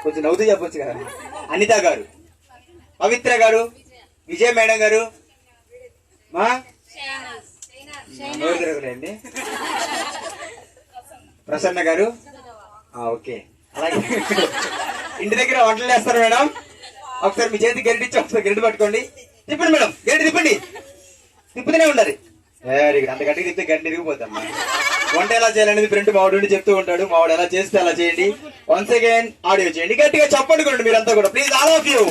కొంచెం నవ్వుతూ చెప్పొచ్చు కదా. అనిత గారు, పవిత్ర గారు, విజయ మేడం గారు, మా నోరు తిరగలేండి, ప్రసన్న గారు. ఓకే, అలాగే ఇంటి దగ్గర వంటలు చేస్తారు మేడం. ఒకసారి మీ చేతి గెరిటి ఇచ్చి ఒకసారి గెరిటి పట్టుకోండి. తిప్పండి మేడం, గెరిటి తిప్పండి, తిప్పుతూనే ఉండాలి. Very good. అంత గట్టిగా తిప్పితే గంట తిరిగిపోతామ్మా. వంట ఎలా చేయాలనేది ఫ్రెండ్ మావాడు చెప్తూ ఉంటాడు. మావాడు ఎలా చేస్తే అలా చేయండి. వన్స్ అగైన్ ఆడియో చేయండి, గట్టిగా చప్పండి కొనండి మీరంతా కూడా ప్లీజ్, ఆల్ ఆఫ్ యూ.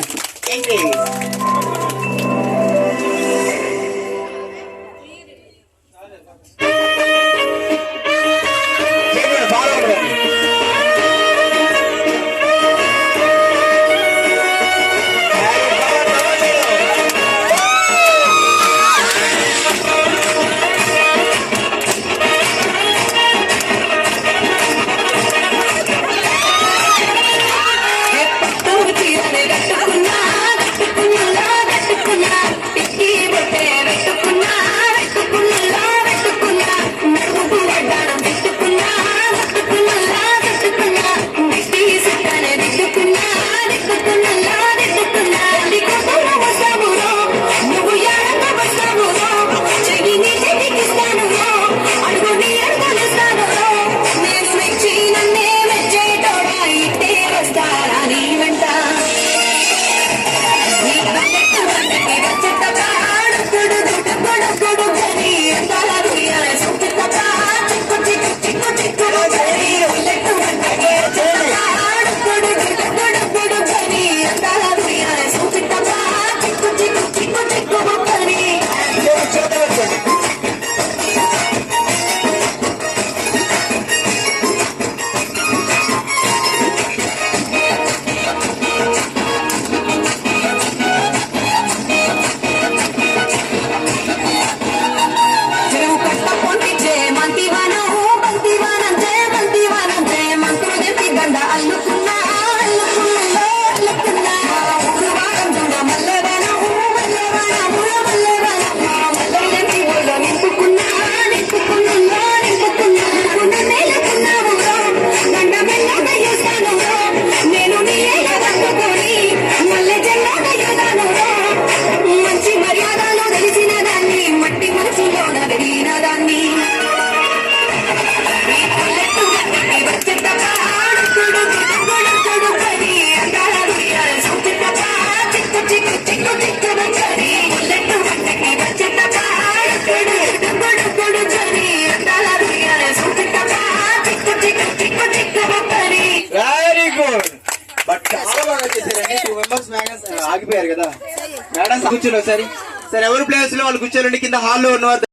ఆగిపోయారు కదా మేడం. కూర్చోండి ఒకసారి. సరే, ఎవరు ప్లేస్ లో వాళ్ళు కూర్చోండి. కింద హాల్లో ఉన్నవారు